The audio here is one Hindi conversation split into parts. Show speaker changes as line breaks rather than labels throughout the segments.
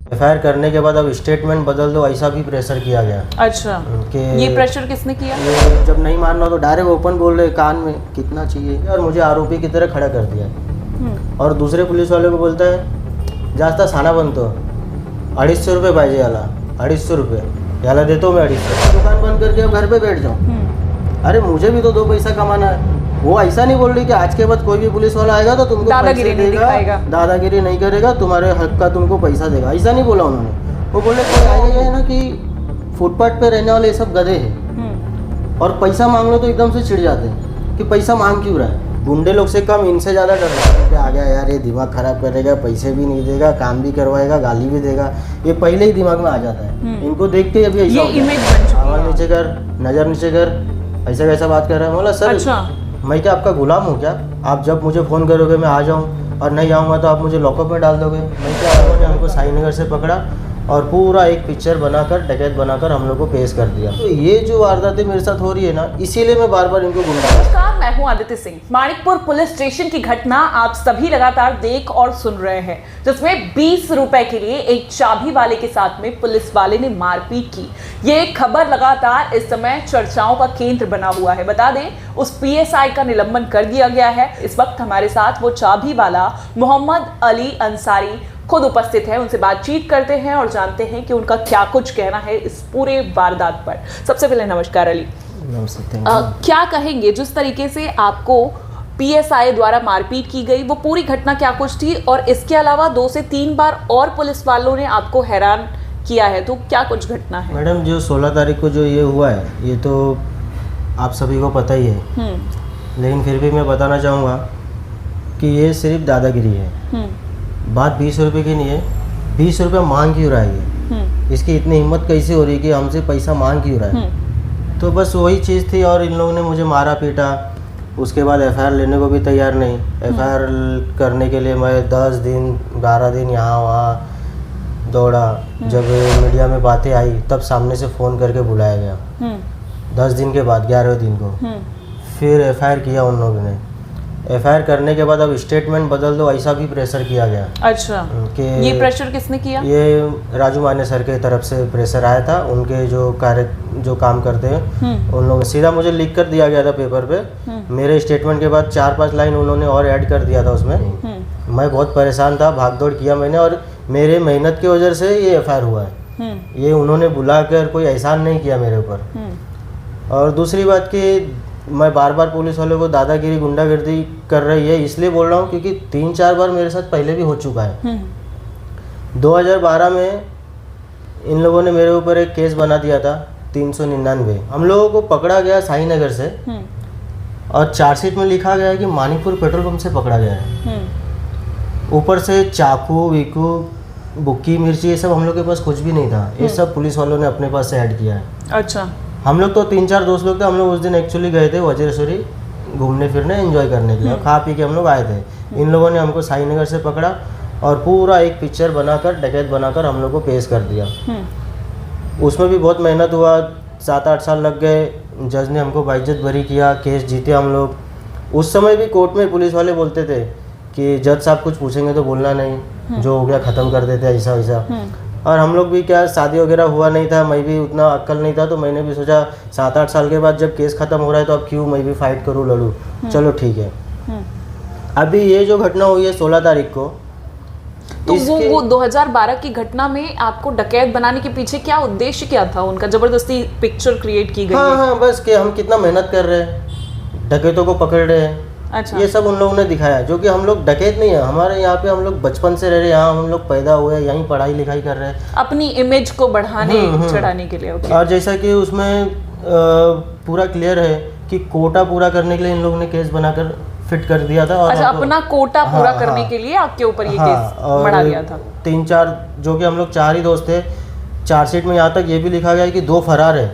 एफआईआर करने के बाद अब स्टेटमेंट बदल दो, ऐसा भी प्रेशर किया गया।
अच्छा,
कि
ये प्रेशर किसने किया?
ये जब नहीं मानना तो डायरेक्ट ओपन बोल रहे कान में कितना चाहिए, और मुझे आरोपी की तरह खड़ा कर दिया। और दूसरे पुलिस वाले को बोलता है जास्त साना बनतो 250 रुपये पाहिजे याला, 250 रुपये याला देता हूँ मैं 250। दुकान बंद करके अब घर पे बैठ जाऊँ। अरे मुझे भी तो 2 पैसा कमाना है। वो ऐसा नहीं बोल रही कि आज के बाद कोई भी पुलिस वाला आएगा तो तुमको
दादागिरी नहीं दिखाएगा,
दादागिरी नहीं करेगा, तुम्हारे हक का तुमको पैसा देगा, ऐसा नहीं बोला उन्होंने। वो बोले कोई आएगा है ना कि फुटपाथ पे रहने वाले ये सब गधे हैं और पैसा मांग लो तो एकदम से चिढ़ जाते हैं कि पैसा मांग क्यों रहा है। गुंडे लोग से कम इनसे ज़्यादा डर लगता है कि आ गया यार ये दिमाग खराब करेगा, पैसे भी नहीं देगा, काम भी करवाएगा, गाली भी देगा, ये पहले ही दिमाग में आ जाता है। इनको देख के अभी ऐसा आवाज़ नीचे कर, नज़र नीचे कर, ऐसा कैसा बात कर रहा है। बोला सर
अच्छा,
मैं क्या आपका गुलाम हूँ क्या? आप जब मुझे फ़ोन करोगे मैं आ जाऊँ, और नहीं आऊँगा तो आप मुझे लॉकअप में डाल दोगे। मैं क्या, उन्होंने हमको साईनगर से पकड़ा और पूरा एक पिक्चर बनाकर, डकैत बनाकर हम लोग को पेश कर दिया। तो ये जो वारदातें मेरे साथ हो रही है ना, इसीलिए मैं बार बार इनको गुंडा।
नमस्कार, मैं हूं आदित्य सिंह। माणिकपुर पुलिस स्टेशन की घटना आप सभी लगातार देख और सुन रहे हैं, जिसमें 20 रुपए के लिए एक चाबी वाले के साथ में पुलिस वाले ने मारपीट की। ये खबर लगातार इस समय चर्चाओं का केंद्र बना हुआ है। बता दें, उस पीएसआई का निलंबन कर दिया गया है। इस वक्त हमारे साथ वो चाबी वाला मोहम्मद अली अंसारी खुद उपस्थित है। उनसे बातचीत करते हैं और जानते हैं कि उनका क्या कुछ कहना है इस पूरे वारदात पर। सबसे पहले नमस्कार अली।
नमस्ते।
क्या कहेंगे, जिस तरीके से आपको पीएसआई द्वारा मारपीट की गई, वो पूरी घटना क्या कुछ थी? और इसके अलावा 2 से 3 बार और पुलिस वालों ने आपको हैरान किया है, तो क्या कुछ घटना है?
मैडम, जो 16 तारीख को जो ये हुआ है, ये तो आप सभी को पता ही है, लेकिन फिर भी मैं बताना चाहूँगा कि ये सिर्फ दादागिरी है। बात 20 रुपये की नहीं है। 20 रुपये मांग क्यों रहा है ये? इसकी इतनी हिम्मत कैसे हो रही कि हमसे पैसा मांग क्यों रहा है? तो बस वही चीज़ थी, और इन लोगों ने मुझे मारा पीटा। उसके बाद एफआईआर लेने को भी तैयार नहीं। एफआईआर करने के लिए मैं 10 दिन 12 दिन यहाँ वहाँ दौड़ा। जब मीडिया में बातें आई तब सामने से फ़ोन करके बुलाया गया। 10 दिन के बाद 11वें दिन को फिर एफआईआर किया उन लोगों ने। एफआईआर करने के बाद अब स्टेटमेंट बदल दो, ऐसा भी प्रेशर किया गया।
अच्छा, कि ये प्रेशर किसने किया?
ये राजू माने सर के तरफ से प्रेशर आया था। उनके जो काम करते हैं उन लोगों ने सीधा मुझे लिख कर दिया गया था पेपर पे। मेरे स्टेटमेंट के बाद 4-5 लाइन उन्होंने और ऐड कर दिया था उसमें। मैं बहुत परेशान था, भागदौड़ किया मैंने, और मेरे मेहनत की वजह से ये एफआईआर हुआ है। ये उन्होंने बुलाकर कोई एहसान नहीं किया मेरे ऊपर। और दूसरी बात कि मैं बार बार पुलिस वालों को दादागिरी गुंडागर्दी कर रही है इसलिए बोल रहा हूँ क्योंकि 3-4 बार मेरे साथ पहले भी हो चुका है। 2012 में इन लोगों ने मेरे ऊपर एक केस बना दिया था 399। हम लोगों को पकड़ा गया साईनगर से, और चार्जशीट में लिखा गया है कि मानिकपुर पेट्रोल पंप से पकड़ा गया है। ऊपर से चाकू वीकू बुक्की मिर्ची ये सब हम लोग के पास कुछ भी नहीं था। ये सब पुलिस वालों ने अपने पास से ऐड किया है।
अच्छा,
हम लोग तो 3-4 दोस्त लोग थे। हम लोग उस दिन एक्चुअली गए थे वज्रेश्वरी घूमने फिरने, एंजॉय करने के लिए, खा पी के हम लोग आए थे। इन लोगों ने हमको साईनगर से पकड़ा और पूरा एक पिक्चर बनाकर, डकैत बनाकर हम लोग को पेश कर दिया। उसमें भी बहुत मेहनत हुआ, 7-8 साल लग गए। जज ने हमको बाइज्जत बरी किया, केस जीते हम लोग। उस समय भी कोर्ट में पुलिस वाले बोलते थे कि जज साहब कुछ पूछेंगे तो बोलना नहीं, जो हो गया ख़त्म कर देते, ऐसा वैसा। और हम लोग भी क्या, शादी वगैरह हुआ नहीं था, मैं भी उतना अक्ल नहीं था, तो मैंने भी सोचा 7-8 साल के बाद जब केस ख़त्म हो रहा है तो अब क्यों मैं भी फाइट करूँ, लड़ूँ। चलो ठीक है। अभी ये जो घटना हुई है 16 तारीख को,
तो वो 2012 की घटना में आपको डकैत बनाने के पीछे क्या उद्देश्य क्या था उनका? जबरदस्ती पिक्चर क्रिएट की गई?
हाँ, बस कि हम कितना मेहनत कर रहे हैं, डकैतों को पकड़ रहे हैं।
अच्छा,
ये सब उन लोगों ने दिखाया, जो कि हम लोग डकैत नहीं है। हमारे यहाँ पे हम लोग बचपन से रह रहे हैं, यहाँ हम लोग पैदा हुए, यहीं पढ़ाई लिखाई कर रहे हैं,
अपनी इमेज को बढ़ाने चढ़ाने के लिए।
और जैसा कि उसमें पूरा क्लियर है कि कोटा पूरा करने के लिए इन लोगों ने केस बनाकर फिट कर दिया था। और
अच्छा, अपना कोटा पूरा करने के लिए आपके ऊपर ये केस बढ़ा दिया था।
3-4 जो कि हम लोग 4 ही दोस्त थे। चार्जशीट में यहाँ तक ये भी लिखा गया है कि 2 फरार है,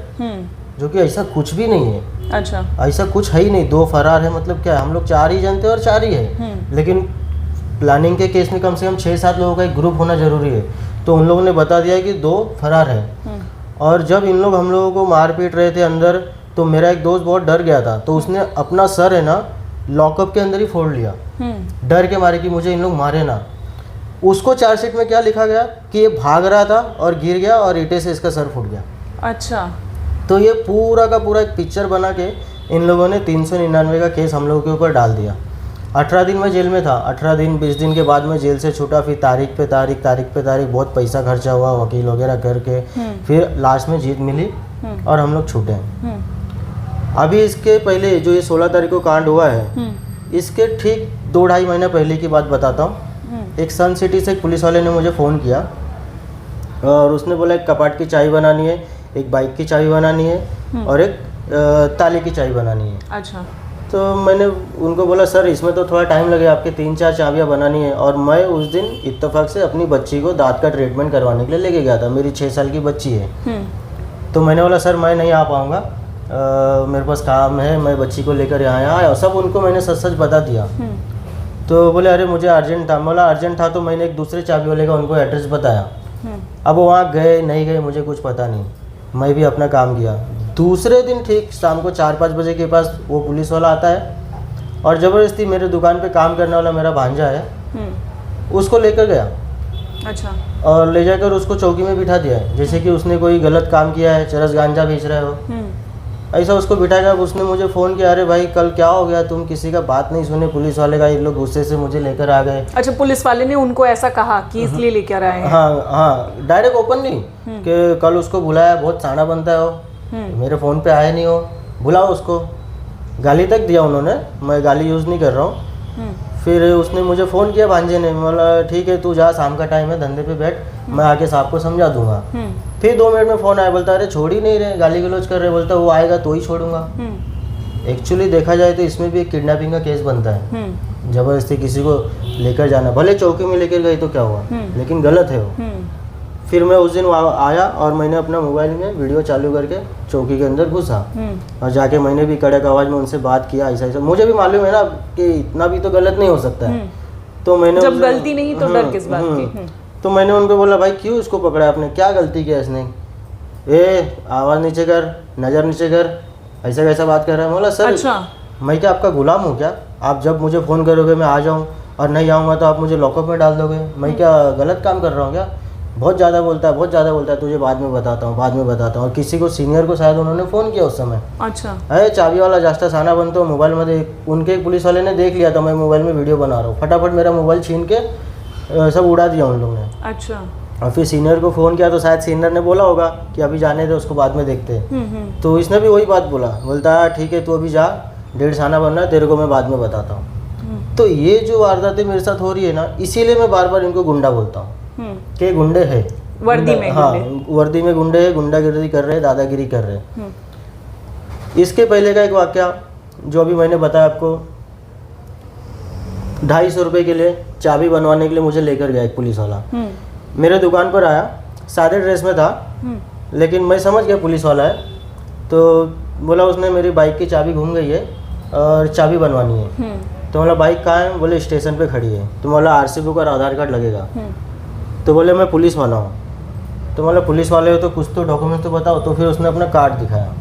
जो कि ऐसा कुछ भी नहीं है।
अच्छा,
ऐसा कुछ है ही नहीं। 2 फरार है मतलब क्या, हम लोग 4 ही जानते हैं और 4 ही है। लेकिन प्लानिंग के केस में कम से कम 6-7 लोगों का एक ग्रुप होना जरूरी है। तो उन लोगों ने बता दिया कि 2 फरार है। और जब इन लोग हम लोगों को मार पीट रहे थे अंदर, तो मेरा एक दोस्त बहुत डर गया था, तो उसने अपना सर है ना लॉकअप के अंदर ही फोड़ लिया, डर के मारे कि मुझे इन लोग मारे ना। उसको चार्जशीट में क्या लिखा गया कि ये भाग रहा था और गिर गया और ईंटे से इसका सर फूट गया।
अच्छा।
तो ये पूरा का पूरा एक पिक्चर बना के इन लोगों ने 399 का केस हम लोगों के ऊपर डाल दिया। 18 दिन मैं जेल में था। 18 दिन 20 दिन के बाद मैं जेल से छूटा। फिर तारीख पे तारीख बहुत पैसा खर्चा हुआ वकील वगैरह करके, फिर लास्ट में जीत मिली और हम लोग छूटे। अभी इसके पहले जो ये 16 तारीख को कांड हुआ है, इसके ठीक 2-2.5 महीना पहले की बात बताता हूँ। एक सन सिटी से एक पुलिस वाले ने मुझे फ़ोन किया और उसने बोला एक कपाट की चाबी बनानी है, एक बाइक की चाबी बनानी है और एक ताले की चाबी बनानी है।
अच्छा।
तो मैंने उनको बोला सर इसमें तो थोड़ा टाइम लगेगा, आपके 3-4 चाबियाँ बनानी है। और मैं उस दिन इत्तेफाक से अपनी बच्ची को दांत का ट्रीटमेंट करवाने के लिए लेके गया था। मेरी 6 साल की बच्ची है। तो मैंने बोला सर मैं नहीं आ पाऊँगा, मेरे पास काम है, मैं बच्ची को लेकर यहाँ आया। सब उनको मैंने सच बता दिया। तो बोले अरे मुझे अर्जेंट था। बोला अर्जेंट था तो मैंने एक दूसरे चाबी वाले का उनको एड्रेस बताया। अब वो वहाँ गए नहीं गए मुझे कुछ पता नहीं, मैं भी अपना काम किया। दूसरे दिन ठीक शाम को 4-5 बजे के पास वो पुलिस वाला आता है और ज़बरदस्ती मेरे दुकान पे काम करने वाला मेरा भांजा है, उसको लेकर गया।
अच्छा।
और ले जाकर उसको चौकी में बिठा दिया है, जैसे कि उसने कोई गलत काम किया है, चरस गांजा बेच रहा है वो, ऐसा उसको बिठाया। उसने मुझे फ़ोन किया अरे भाई कल क्या हो गया, तुम किसी का बात नहीं सुने पुलिस वाले का, ये लोग गुस्से से मुझे लेकर आ गए।
अच्छा, पुलिस वाले ने उनको ऐसा कहा कि इसलिए लेकर आए हैं?
हाँ, डायरेक्ट ओपन नहीं कि कल उसको बुलाया, बहुत साना बनता है वो, मेरे फ़ोन पे आया नहीं हो, बुलाओ उसको। गाली तक दिया उन्होंने, मैं गाली यूज़ नहीं कर रहा हूँ। फिर उसने मुझे फ़ोन किया भांजे ने, बोला ठीक है तू जा, शाम का टाइम है, धंधे पे बैठ, मैं आके साहब को समझा दूंगा। फिर 2 मिनट में फ़ोन आया, बोलता अरे छोड़ ही नहीं रहे, गाली गलौज कर रहे, बोलता वो आएगा तो ही छोड़ूंगा। एक्चुअली देखा जाए तो इसमें भी एक किडनैपिंग का केस बनता है। ज़बरदस्ती किसी को लेकर जाना, भले चौकी में लेकर गई तो क्या हुआ, लेकिन गलत है वो। फिर मैं उस दिन आया और मैंने अपना मोबाइल में वीडियो चालू करके चौकी के अंदर घुसा और जाके मैंने भी कड़क आवाज़ में उनसे बात किया। ऐसा ऐसा मुझे भी मालूम है ना कि इतना भी तो गलत नहीं हो सकता है। तो मैंने
जब गलती नहीं तो डर किस बात की?
तो मैंने उनको बोला भाई क्यों इसको पकड़ा आपने, क्या गलती किया इसने, आवाज़ नीचे कर, नज़र नीचे कर, ऐसा कैसा बात कर रहा है। बोला सर
अच्छा।
मैं क्या आपका गुलाम हूँ क्या, आप जब मुझे फ़ोन करोगे मैं आ जाऊँ और नहीं आऊँगा तो आप मुझे लॉकअप में डाल दोगे, मैं क्या गलत काम कर रहा हूँ क्या। बहुत ज़्यादा बोलता है, तुझे बाद में बताता हूँ। और किसी को सीनियर को शायद उन्होंने फ़ोन किया उस समय।
अच्छा।
अरे चाबी वाला जास्ता साना बनता हो मोबाइल में उनके एक पुलिस वाले ने देख लिया था मैं मोबाइल में वीडियो बना रहा हूँ, फटाफट मेरा मोबाइल छीन के सब उड़ा दिया उन लोगों ने।
अच्छा।
और फिर सीनियर को फ़ोन किया तो शायद सीनियर ने बोला होगा कि अभी जाने दे उसको, बाद में देखते हैं। तो इसने भी वही बात बोलता है ठीक है तू अभी जा, 1.5 साना बनना है, तेरे को मैं बाद में बताता हूँ। तो ये जो वारदातें मेरे साथ हो रही है ना, इसीलिए मैं बार बार इनको गुंडा बोलता हूँ कि गुंडे है,
वर्दी में।
हाँ, वर्दी में गुंडे है, गुंडागिरी कर रहे हैं, दादागिरी कर रहे हैं। इसके पहले का एक वाकया जो अभी मैंने बताया आपको, 250 रुपये के लिए चाबी बनवाने के लिए मुझे लेकर गया एक पुलिस वाला। मेरे दुकान पर आया, सादे ड्रेस में था, लेकिन मैं समझ गया पुलिस वाला है। तो बोला उसने मेरी बाइक की चाबी घूम गई है और चाबी बनवानी है। तो बोला बाइक कहाँ है, बोले स्टेशन पे खड़ी है। तो बोला आरसी बुक और आधार कार्ड लगेगा। तो बोले मैं पुलिस वाला हूँ। तो बोला पुलिस वाले हो तो कुछ तो डॉक्यूमेंट तो बताओ। तो फिर उसने अपना कार्ड दिखाया।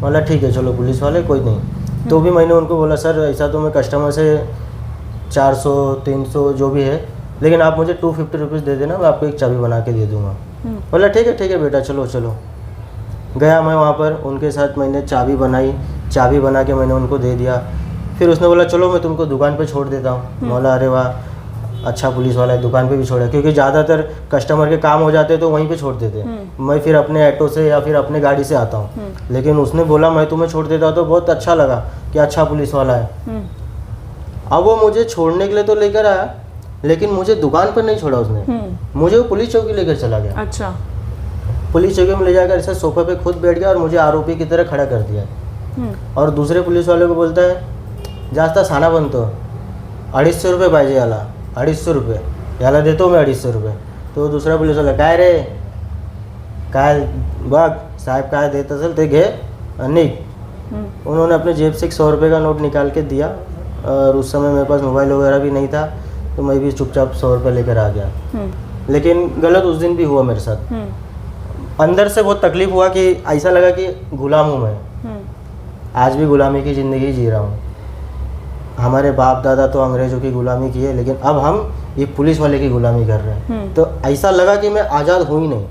बोला ठीक है चलो पुलिस वाले, कोई नहीं। तो भी मैंने उनको बोला सर ऐसा तो मैं कस्टमर से 400-300 जो भी है, लेकिन आप मुझे 250 रुपीज़ दे देना, मैं आपको एक चाबी बना के दे दूँगा। बोला ठीक है बेटा चलो। गया मैं वहाँ पर, उनके साथ मैंने चाबी बनाई, चाबी बना के मैंने उनको दे दिया। फिर उसने बोला चलो मैं तुमको दुकान पे छोड़ देता हूँ। बोला अरे वाह अच्छा पुलिस वाला है, दुकान पे भी छोड़ा, क्योंकि ज़्यादातर कस्टमर के काम हो जाते तो वहीं पे छोड़ देते। मैं फिर अपने ऑटो से या फिर अपने गाड़ी से आता हूँ, लेकिन उसने बोला मैं तुम्हें छोड़ देता तो बहुत अच्छा लगा कि अच्छा पुलिस वाला है। अब वो मुझे छोड़ने के लिए तो लेकर आया, लेकिन मुझे दुकान पर नहीं छोड़ा उसने, मुझे वो पुलिस चौकी लेकर चला गया।
अच्छा। पुलिस
चौकी में ले जाकर ऐसे सोफे पे खुद बैठ गया और मुझे आरोपी की तरह खड़ा कर दिया। और दूसरे पुलिस वाले को बोलता है जास्ता साना बनतो, 250 रुपये पाहिजे याला, 250 रुपये याला देतो मैं 250 रुपये। तो दूसरा पुलिस वाला काय रे काय बघ साहेब काय देत असेल ते घे निघ। उन्होंने अपने जेब से 100 रुपये का नोट निकाल के दिया, और उस समय मेरे पास मोबाइल वगैरह भी नहीं था, तो मैं भी चुपचाप 100 रुपये लेकर आ गया। लेकिन गलत उस दिन भी हुआ मेरे साथ। अंदर से बहुत तकलीफ हुआ कि ऐसा लगा कि गुलाम हूँ मैं, आज भी गुलामी की ज़िंदगी जी रहा हूँ। हमारे बाप दादा तो अंग्रेज़ों की गुलामी की है, लेकिन अब हम ये पुलिस वाले की गुलामी कर रहे हैं। तो ऐसा लगा कि मैं आज़ाद हूँ ही नहीं।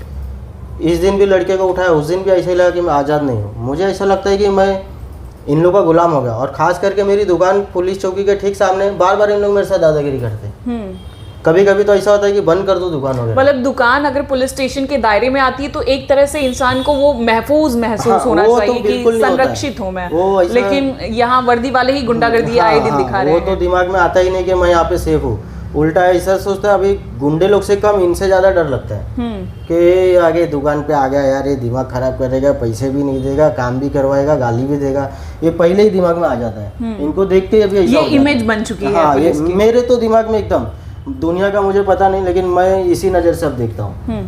इस दिन भी लड़के को उठाया, उस दिन भी ऐसा ही लगा कि मैं आज़ाद नहीं हूँ। मुझे ऐसा लगता है कि मैं इन लोगों का गुलाम हो गया। और ख़ास करके मेरी दुकान पुलिस चौकी के ठीक सामने, बार बार इन लोग मेरे साथ दादागिरी करते हैं। कभी कभी तो ऐसा होता है कि बंद कर दो दुकान वगैरह।
मतलब दुकान अगर पुलिस स्टेशन के दायरे में आती है तो एक तरह से इंसान को वो महसूस होना
वो तो
चाहिए कि
बिल्कुल नहीं होता है।
संरक्षित हूँ मैं,
वो ऐसा-
लेकिन यहाँ वर्दी वाले ही गुंडागर्दी आए दिन दिखा रहे
वो तो
हैं।
दिमाग में आता ही नहीं कि मैं यहाँ पे सेफ हूँ। उल्टा ऐसा सोचता है, अभी गुंडे लोग से कम इनसे ज़्यादा डर लगता है कि आगे दुकान पे आ गया यार, ये दिमाग खराब करेगा, पैसे भी नहीं देगा, काम भी करवाएगा, गाली भी देगा। ये पहले ही दिमाग में आ जाता है। इनको देख के अभी ऐसा
ये
हो जाता है।
इमेज बन चुकी है
हाँ, ये
पुलिस की।
मेरे तो दिमाग में एकदम, दुनिया का मुझे पता नहीं, लेकिन मैं इसी नज़र से अब देखता हूँ।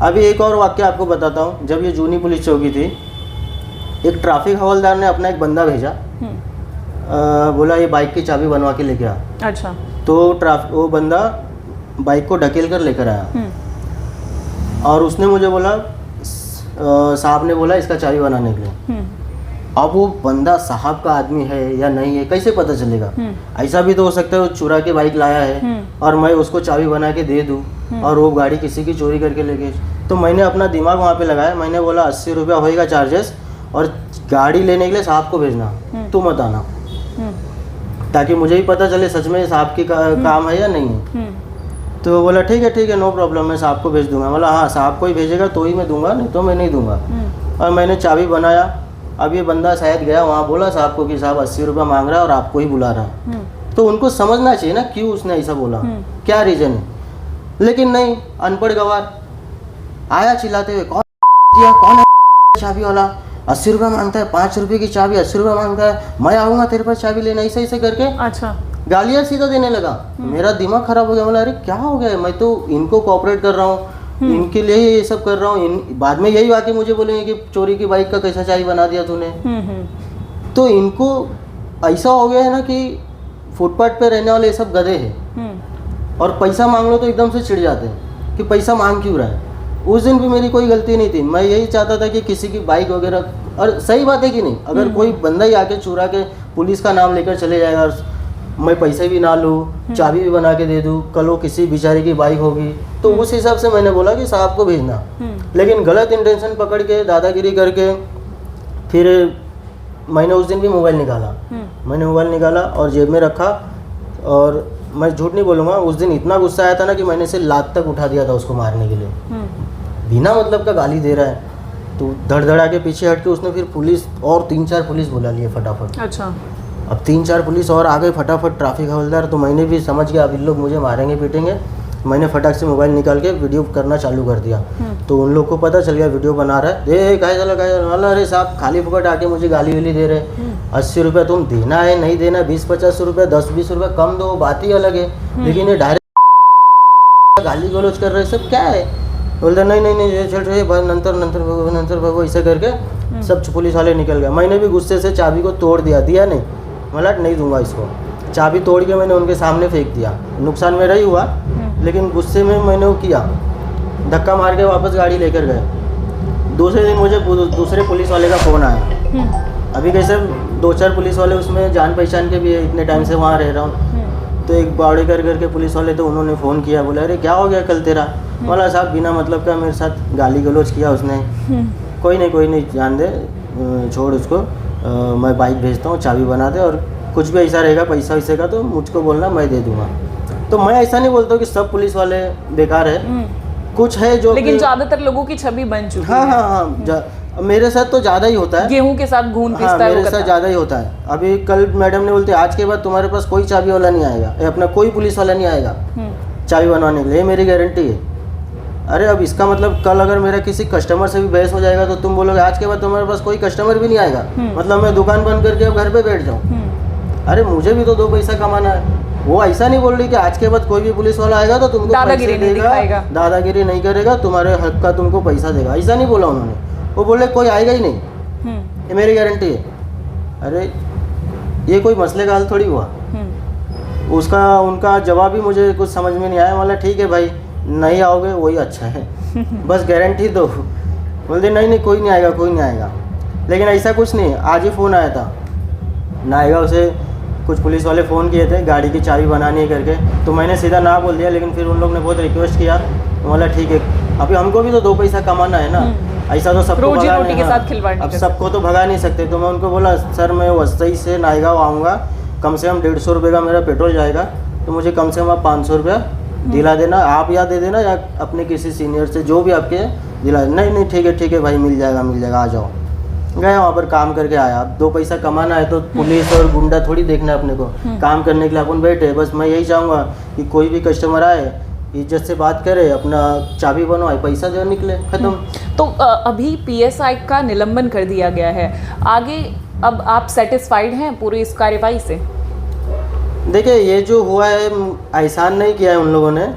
अभी एक और वाक्य आपको बताता हूँ। जब ये जूनी पुलिस चौकी थी, एक ट्रैफिक हवलदार ने अपना एक बंदा भेजा, बोला ये बाइक की चाबी बनवा के लेके आ।
अच्छा।
तो वो बंदा बाइक को ढकेल कर लेकर आया और उसने मुझे बोला, साहब ने बोला इसका चाबी बनाने के लिए। अब वो बंदा साहब का आदमी है या नहीं है कैसे पता चलेगा? ऐसा भी तो हो सकता है वो चुरा के बाइक लाया है और मैं उसको चाबी बना के दे दूँ और वो गाड़ी किसी की चोरी करके ले गई। तो मैंने अपना दिमाग वहाँ पे लगाया। मैंने बोला 80 रुपया होएगा चार्जेस, और गाड़ी लेने के लिए साहब को भेजना, तू मत आना, ताकि मुझे ही पता चले सच में साहब की काम है या नहीं है। तो बोला ठीक है नो प्रॉब्लम, मैं साहब को भेज दूंगा। बोला हाँ, साहब को ही भेजेगा तो ही मैं दूंगा, नहीं तो मैं नहीं दूंगा। और मैंने चाबी बनाया। अब ये बंदा शायद गया वहाँ, बोला साहब को कि साहब 80 रुपया मांग रहा है और आपको ही बुला रहा है। तो उनको समझना चाहिए ना क्यों उसने ऐसा बोला, क्या रीजन है। लेकिन नहीं, अनपढ़ गवार आया चिल्लाते हुए, कौन है चाबी वाला, 80 रुपया मांगता है, 5 रुपये की चाबी 80 रुपया मांगता है, मैं आऊँगा तेरे पास चाबी लेना, ऐसे करके
अच्छा
गालियाँ सीधा देने लगा। मेरा दिमाग खराब हो गया। बोला अरे क्या हो गया, मैं तो इनको कोऑपरेट कर रहा हूँ, इनके लिए ये सब कर रहा हूँ। बाद में यही बात मुझे बोलेंगे कि चोरी की बाइक का कैसा चाबी बना दिया तूने। तो इनको ऐसा हो गया है ना कि फुटपाथ पे रहने वाले ये सब गधे हैं, और पैसा मांग लो तो एकदम से चिढ़ जाते हैं कि पैसा मांग क्यों रहा है। उस दिन भी मेरी कोई गलती नहीं थी। मैं यही चाहता था कि किसी की बाइक वगैरह, और सही बात है कि नहीं, अगर कोई बंदा ही आके चुरा के पुलिस का नाम लेकर चले जाएगा और मैं पैसे भी ना लूँ, चाबी भी बना के दे दूँ, कल वो किसी बेचारे की बाइक होगी, तो उस हिसाब से मैंने बोला कि साहब को भेजना। लेकिन गलत इंटेंशन पकड़ के दादागिरी करके फिर मैंने उस दिन भी मोबाइल निकाला। मैंने मोबाइल निकाला और जेब में रखा, और मैं झूठ नहीं बोलूँगा, उस दिन इतना गुस्सा आया था ना कि मैंने से लात तक उठा दिया था उसको मारने के लिए। बिना मतलब का गाली दे रहा है, तो धड़धड़ा के पीछे हट के उसने फिर पुलिस और 3-4 पुलिस बुला लिए फटाफट।
अच्छा।
अब 3-4 पुलिस और आ गए फटाफट, ट्रैफिक हवलदार। तो मैंने भी समझ गया अब इन लोग मुझे मारेंगे पीटेंगे। मैंने फटाक से मोबाइल निकाल के वीडियो करना चालू कर दिया। तो उन लोग को पता चल गया वीडियो बना रहा है। कहे चलो अरे साहब खाली फुकट आके मुझे गाली वाली दे रहे। 80 रुपये तुम देना है नहीं देना, 20-50 रुपये 10-20 रुपये कम दो, बात ही अलग है। लेकिन ये डायरेक्ट गाली गलौज कर रहे सब क्या है। बोलते नहीं चल रहे नंतर भगो ऐसे करके सब पुलिस वाले निकल गए। मैंने भी गुस्से से चाबी को तोड़ दिया नहीं, मतलब नहीं दूंगा इसको। चाबी तोड़ के मैंने उनके सामने फेंक दिया। नुकसान मेरा ही हुआ, लेकिन गुस्से में मैंने वो किया, धक्का मार के वापस गाड़ी लेकर गए। दूसरे दिन मुझे दूसरे पुलिस वाले का फ़ोन आया। अभी कैसे 2-4 पुलिस वाले उसमें जान पहचान के भी है, इतने टाइम से वहाँ रह रहा हूँ। तो एक बाड़ी करके पुलिस वाले, तो उन्होंने फ़ोन किया, बोला अरे क्या हो गया कल तेरा। बोला साहब बिना मतलब का मेरे साथ गाली गलौज किया उसने। कोई नहीं जान दे, छोड़ उसको, मैं बाइक भेजता हूँ, चाबी बना दे, और कुछ भी ऐसा रहेगा पैसा वैसे का तो मुझको बोलना, मैं दे दूंगा। तो मैं ऐसा नहीं बोलता कि सब पुलिस वाले बेकार है, कुछ है जो,
लेकिन ज्यादातर लोगों की छवि बन चुकी है।
हाँ, मेरे साथ तो ज़्यादा ही होता है।
गेहूं के साथ घून पिसता है,
मेरे साथ ज़्यादा ही होता है। अभी कल मैडम ने बोलते आज के बाद तुम्हारे पास कोई चाबी वाला नहीं आएगा, अपना कोई पुलिस वाला नहीं आएगा चाबी बनवाने के लिए, मेरी गारंटी है। अरे अब इसका मतलब कल अगर मेरा किसी कस्टमर से भी बहस हो जाएगा तो तुम बोलोगे आज के बाद तुम्हारे पास कोई कस्टमर भी नहीं आएगा, मतलब मैं दुकान बंद करके अब घर पे बैठ जाऊँ। अरे मुझे भी तो 2 पैसा कमाना है। वो ऐसा नहीं बोल रही कि आज के बाद कोई भी पुलिस वाला आएगा तो तुमको
दादागिरी नहीं दिखाएगा,
दादागिरी नहीं करेगा, तुम्हारे हक का तुमको पैसा देगा, ऐसा नहीं बोला उन्होंने। वो बोले कोई आएगा ही नहीं, ये मेरी गारंटी है। अरे ये कोई मसले का हल थोड़ी हुआ। उनका जवाब भी मुझे कुछ समझ में नहीं आया। मतलब ठीक है भाई, नहीं आओगे वही अच्छा है, बस गारंटी दो। बोलते नहीं कोई नहीं आएगा। लेकिन ऐसा कुछ नहीं। आज ही फ़ोन आया था नायगांव से, कुछ पुलिस वाले फ़ोन किए थे गाड़ी की चाबी बनानी है करके, तो मैंने सीधा ना बोल दिया, लेकिन फिर उन लोग ने बहुत रिक्वेस्ट किया, बोला ठीक है, अभी हमको भी तो 2 पैसा कमाना है ना, ऐसा तो सबको
रोजी
भगा
रोटी
नहीं,
के साथ खिलवाड़ नहीं
अब
कर
सबको तो भगा नहीं सकते। तो मैं उनको बोला सर मैं वसई से नायगांव आऊँगा, कम से कम 150 रुपये का मेरा पेट्रोल जाएगा, तो मुझे कम से कम आप 500 रुपया दिला देना, आप या दे देना या अपने किसी सीनियर से जो भी आपके दिला। नहीं ठीक है भाई, मिल जाएगा, आ जाओ। गया वहाँ पर काम करके आया। अब 2 पैसा कमाना है तो पुलिस और गुंडा थोड़ी देखना है अपने को, काम करने के लिए अपन बैठे। बस मैं यही चाहूँगा कि कोई भी कस्टमर आए इज्जत से बात करे, अपना चाबी बनवाए, पैसा जो निकले, खत्म।
तो अभी पीएसआई का निलंबन कर दिया गया है, आगे अब आप सेटिस्फाइड हैं पूरी इस कार्यवाही से?
देखिए ये जो हुआ है एहसान नहीं किया है उन लोगों ने,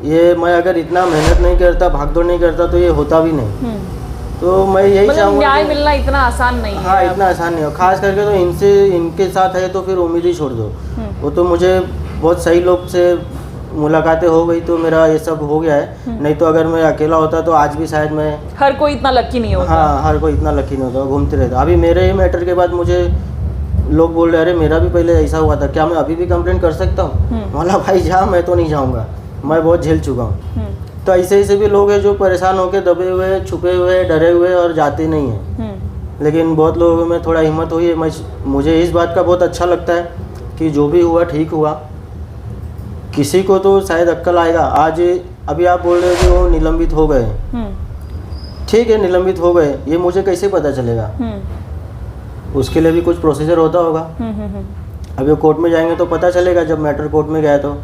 ये मैं अगर इतना मेहनत नहीं करता, भागदौड़ नहीं करता तो ये होता भी नहीं। तो मैं यही चाहूँगा,
न्याय मिलना इतना आसान नहीं है।
हाँ, इतना आसान नहीं है, खास करके तो इनके साथ है तो फिर उम्मीद ही छोड़ दो। वो तो मुझे बहुत सही लोग से मुलाकातें हो गई तो मेरा ये सब हो गया है, नहीं तो अगर मैं अकेला होता तो आज भी शायद मैं,
हर कोई इतना लकी नहीं होता।
हाँ, हर कोई इतना लकी नहीं होता, घूमते रहता। अभी मेरे ही मैटर के बाद मुझे लोग बोल रहे अरे मेरा भी पहले ऐसा हुआ था, क्या मैं अभी भी कंप्लेंट कर सकता हूँ? बोला भाई जा, मैं तो नहीं जाऊँगा, मैं बहुत झेल चुका हूँ। तो ऐसे भी लोग हैं जो परेशान होकर दबे हुए, छुपे हुए, डरे हुए और जाते नहीं हैं। लेकिन बहुत लोगों में थोड़ा हिम्मत हुई है। मुझे इस बात का बहुत अच्छा लगता है कि जो भी हुआ ठीक हुआ, किसी को तो शायद अक्ल आएगा। आज अभी आप बोल रहे हो कि वो निलंबित हो गए, ठीक है निलंबित हो गए, ये मुझे कैसे पता चलेगा? उसके लिए भी कुछ प्रोसीजर होता होगा। अभी वो कोर्ट में जाएंगे तो पता चलेगा, जब मैटर कोर्ट में गया तो।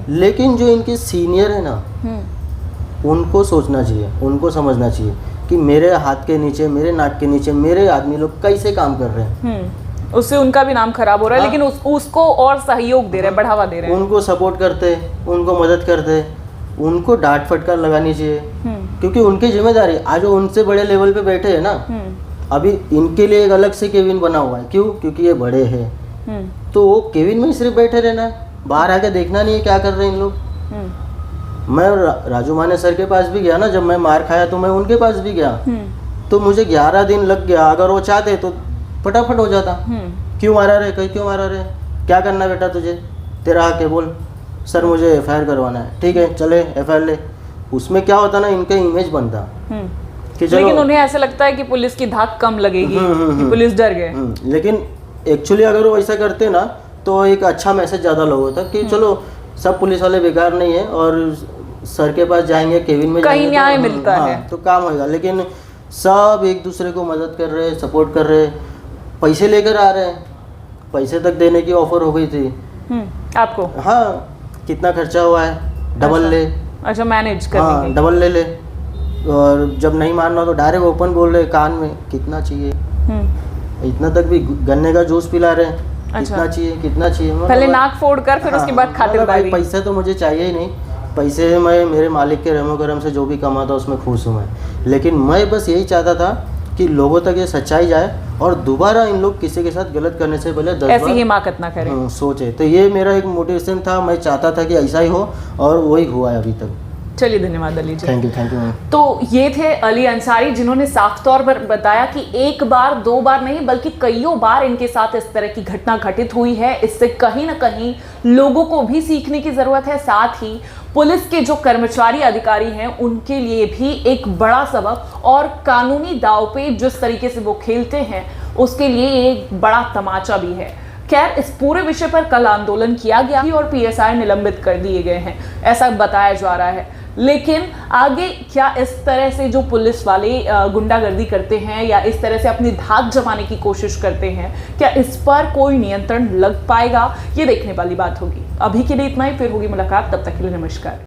लेकिन जो इनके सीनियर है ना, उनको सोचना चाहिए, उनको समझना चाहिए कि मेरे हाथ के नीचे, मेरे नाक के नीचे मेरे आदमी लोग कैसे काम कर रहे हैं।
उससे उनका भी नाम खराब हो रहा है। लेकिन उसको और सहयोग दे रहे हैं, बढ़ावा दे रहे हैं,
उनको सपोर्ट करते, उनको मदद करते, उनको डांट फटकार लगानी चाहिए, क्योंकि उनकी जिम्मेदारी। आज वो उनसे बड़े लेवल पे बैठे हैं ना, अभी इनके लिए एक अलग से केबिन बना हुआ है। क्यों? क्योंकि ये बड़े हैं, तो वो केबिन में सिर्फ बैठे रहना है, बाहर आके देखना नहीं है क्या कर रहे हैं इन लोग। मैं राजू माने सर के पास भी गया ना, जब मैं मार खाया तो मैं उनके पास भी गया, तो मुझे 11 दिन लग गया। अगर वो चाहते तो फटाफट हो जाता। क्यों मारा रे, कहीं क्यों मारा रे, क्या करना बेटा तुझे, तेरा हक है, बोल सर मुझे एफआईआर करवाना है, ठीक है चले एफआईआर ले। उसमें क्या होता ना, इनका इमेज बनता कि चलो।
लेकिन उन्हें ऐसा लगता है कि पुलिस की धाक कम लगेगी, कि पुलिस डर गए।
लेकिन एक्चुअली अगर वो ऐसा करते ना तो एक अच्छा मैसेज ज़्यादा लोगों तक कि चलो सब पुलिस वाले बेकार नहीं है, और सर के पास जाएंगे, केबिन में
कहीं न्याय मिलता है
तो काम होगा। लेकिन सब एक दूसरे को मदद कर रहे, सपोर्ट कर रहे, पैसे लेकर आ रहे हैं, पैसे तक देने की ऑफर हो गई थी
आपको।
हाँ, कितना खर्चा हुआ है, डबल ले।
अच्छा, मैनेज करने
हाँ, डबल ले। और जब नहीं मानना तो डायरेक्ट ओपन बोल रहे कान में, कितना चाहिए, इतना तक भी गन्ने का जूस पिला रहे हैं। कितना चाहिए, कितना चाहिए,
पहले नाक फोड़ कर फिर उसके बाद खातिरदारी।
पैसे तो मुझे चाहिए ही नहीं, पैसे मैं मेरे मालिक के रहमो करम से जो भी कमाता उसमें खुश हूँ मैं। लेकिन मैं बस यही चाहता था कि लोगों तक ये सच्चाई जाए और दोबारा इन लोग किसी के साथ गलत करने से पहले 10
ऐसी हिमाकत ना करें,
सोचे। तो ये मेरा एक मोटिवेशन था, मैं चाहता था कि ऐसा ही हो, और वही हुआ है अभी तक।
चलिए, धन्यवाद Ali ji.
Thank you ma'am.
तो ये थे अली अंसारी, जिन्होंने साफ तौर पर बताया कि एक बार, 2 बार नहीं बल्कि कईयों बार इनके साथ इस तरह की घटना घटित हुई है। इससे कहीं ना कहीं लोगों को भी सीखने की जरूरत है, साथ ही पुलिस के जो कर्मचारी अधिकारी हैं उनके लिए भी एक बड़ा सबक, और कानूनी दांव पे जिस तरीके से वो खेलते हैं उसके लिए एक बड़ा तमाचा भी है। खैर, इस पूरे विषय पर कल आंदोलन किया गया और पीएसआई निलंबित कर दिए गए हैं, ऐसा बताया जा रहा है। लेकिन आगे क्या इस तरह से जो पुलिस वाले गुंडागर्दी करते हैं या इस तरह से अपनी धाक जमाने की कोशिश करते हैं, क्या इस पर कोई नियंत्रण लग पाएगा, ये देखने वाली बात होगी। अभी के लिए इतना ही, फिर होगी मुलाकात, तब तक के लिए नमस्कार।